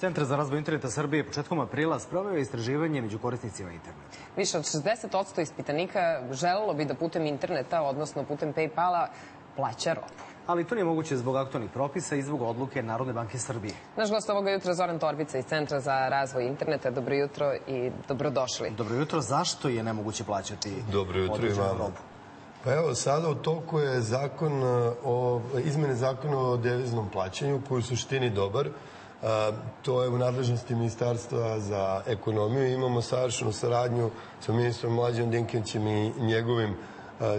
Centar za razvoj interneta Srbije početkom aprila sproveo je istraživanje među korisnicima interneta. Više od 60% ispitanika želelo bi da putem interneta, odnosno putem PayPala, plaća robu. Ali to nije moguće zbog aktualnih propisa i zbog odluke Narodne banke Srbije. Naš gost ovoga jutra Zoran Torbica iz Centra za razvoj interneta. Dobro jutro i dobrodošli. Dobro jutro. Zašto je nemoguće plaćati određenu robu? Pa evo, sada u toku je izmene zakona o deviznom plaćanju, koji je u suštini dobar. To je u nadležnosti Ministarstva za ekonomiju. Imamo savršenu saradnju sa ministrom Mlađanom Dinkićem i njegovim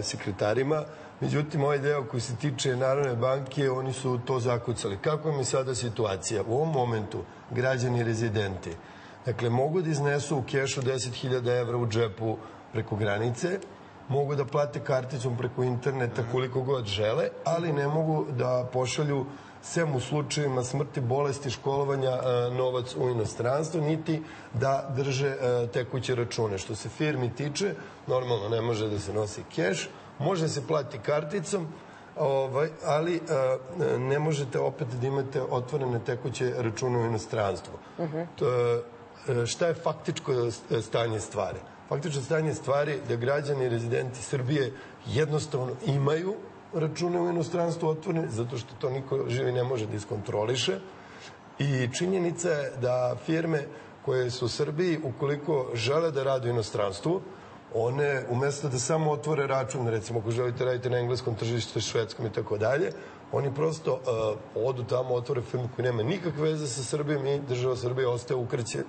sekretarima. Međutim, ovaj deo koji se tiče Narodne banke, oni su to zakucali. Kako je mi sada situacija? U ovom momentu građani rezidenti, dakle, mogu da iznesu u kešu 10.000 evra u džepu preko granice, mogu da plate karticom preko interneta koliko god žele, ali ne mogu da pošalju, sem u slučajima smrti, bolesti, školovanja, novac u inostranstvo, niti da drže tekuće račune. Što se firmi tiče, normalno ne može da se nosi keš, može se plati karticom, ali ne možete opet da imate otvorene tekuće račune u inostranstvu. Šta je faktičko stanje stvari? Faktično stanje stvari da građani i rezidenti Srbije jednostavno imaju račune u inostranstvu otvorene, zato što to niko živi ne može da iskontroliše. I činjenica je da firme koje su u Srbiji, ukoliko žele da rade u inostranstvu, one, umesto da samo otvore račun, recimo ako želite raditi na engleskom tržištu, švedskom i tako dalje, oni prosto odu tamo, otvore firmu koja nema nikakve veze sa Srbijom i država Srbije ostaje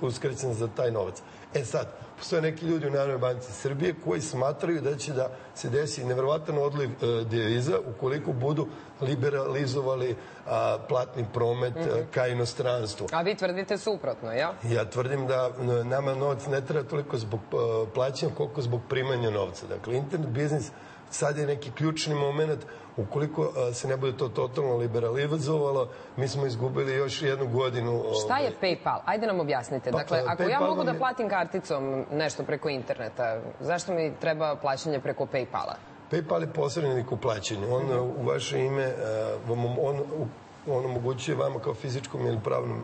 uskraćena za taj novac. E sad, postoje neki ljudi u Narodnoj banci Srbije koji smatraju da će da se desi neverovatan odliv deviza ukoliko budu liberalizovali platni promet ka inostranstvu. A vi tvrdite suprotno, ja? Ja tvrdim da nama novac ne treba toliko zbog plaćanja koliko zbog primanja novca. Dakle, internet biznis sad je neki ključni moment. Ukoliko se ne bude to totalno liberalizovalo, mi smo izgubili još jednu godinu. Šta je PayPal? Ajde nam objasnite. Dakle, ako ja mogu da platim karticom nešto preko interneta, zašto mi treba plaćanje preko PayPala? PayPal je posrednik u plaćanju. On u vaše ime, on omogućuje vama kao fizičkom ili pravnom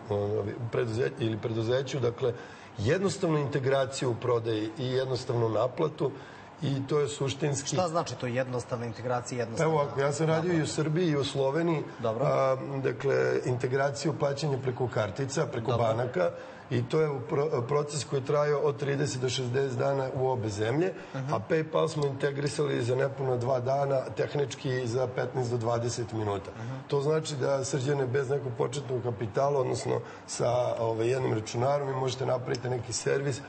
preduzeću, dakle, jednostavnu integraciju u prodaji i jednostavnu naplatu. I to je suštinski... Šta znači to jednostavna integracija? Evo, ja sam radio i u Srbiji i u Sloveniji. Dakle, integraciju plaćanja preko kartica, preko banaka. I to je proces koji traje od 30 do 60 dana u obe zemlje. A PayPal smo integrisali za nepuno 2 dana, tehnički za 15 do 20 minuta. To znači da, Srđane, bez nekog početnog kapitala, odnosno sa jednim računarom, vi možete napraviti neki servis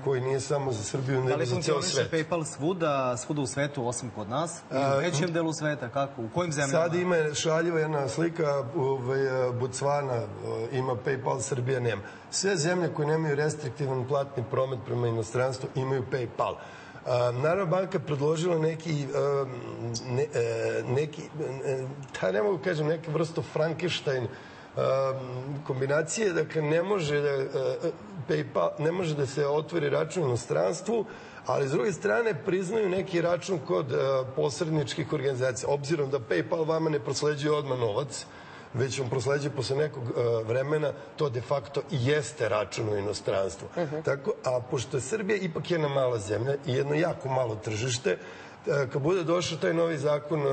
koji nije samo za Srbiju, nego za ceo svet. Da li funkcioniše PayPal svuda u svetu, osim kod nas? U većem delu sveta, kako? U kojim zemljama? Sad ima šaljiva jedna slika, Botswana ima PayPal, Srbija nema. Sve zemlje koje nemaju restriktivan platni promet prema inostranstvu imaju PayPal. Narodna banka predložila ne mogu kažem, neke vrstu Frankenstein kombinacije, dakle ne može da se otvori račun u inostranstvu, ali s druge strane priznaju neki račun kod posredničkih organizacija. Obzirom da PayPal vama ne prosleđuje odmah novac, već vam prosleđuje posle nekog vremena, to de facto i jeste račun u inostranstvu. A pošto je Srbija ipak jedna mala zemlja i jedno jako malo tržište, kad bude došao taj novi zakon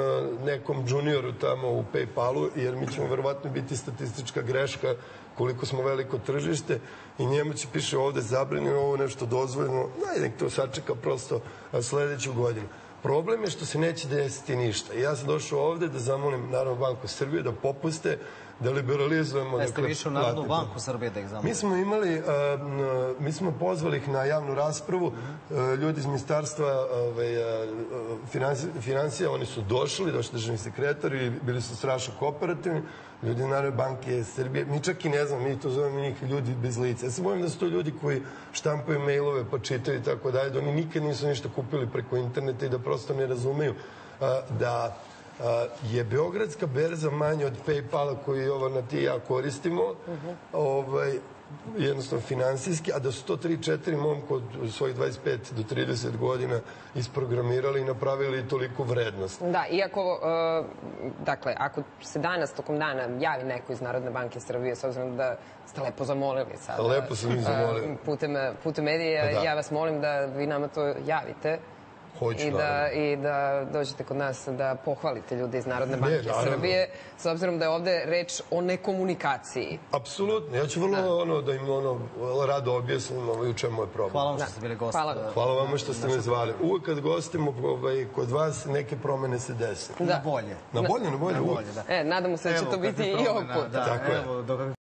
nekom junioru tamo u PayPalu, jer mi ćemo verovatno biti statistička greška koliko smo veliko tržište i njemu će piše ovde zabranjeno, ovo nešto dozvoljeno, nek to sačeka prosto sledeću godinu. Problem je što se neće desiti ništa. I ja sam došao ovde da zamolim Narodnu banku Srbije da popuste, da liberalizujemo... Jeste više u Narodnu banku Srbije da ih zamolite? Mi smo pozvali ih na javnu raspravu, ljudi iz Ministarstva financija, oni su došli državni sekretari, bili su strašno kooperativni, ljudi Narodne banke Srbije, mi čak i ne znam, mi to zovemo njih ljudi bez lica. Ja se bojim da su to ljudi koji štampaju mailove pa čitaju i tako dalje, da oni nikad nisu ništa kupili preko interneta i da prosto ne razumeju da je Beogradska berza manja od PayPala koju Jovana, ti i ja koristimo, jednostavno finansijski, a da su to 3-4 momka od svojih 25 do 30 godina isprogramirali i napravili toliku vrednost. Da, iako, dakle, ako se danas, tokom dana, javi neko iz Narodne banke Srbije, s obzirom da ste lepo zamolili sada. Lepo sam ih zamolili. Putem medija, ja vas molim da vi nama to javite. I da dođete kod nas da pohvalite ljude iz Narodne banke Srbije, s obzirom da je ovde reč o nekomunikaciji. Apsolutno. Ja ću vrlo da im rado objasnim u čemu je problem. Hvala vam što ste bili gosti. Hvala vam što ste me zvali. Uvek kad gostimo kod vas, neke promene se dese. Na bolje. Na bolje, nadamo se da će to biti i ovog puta. Tako je.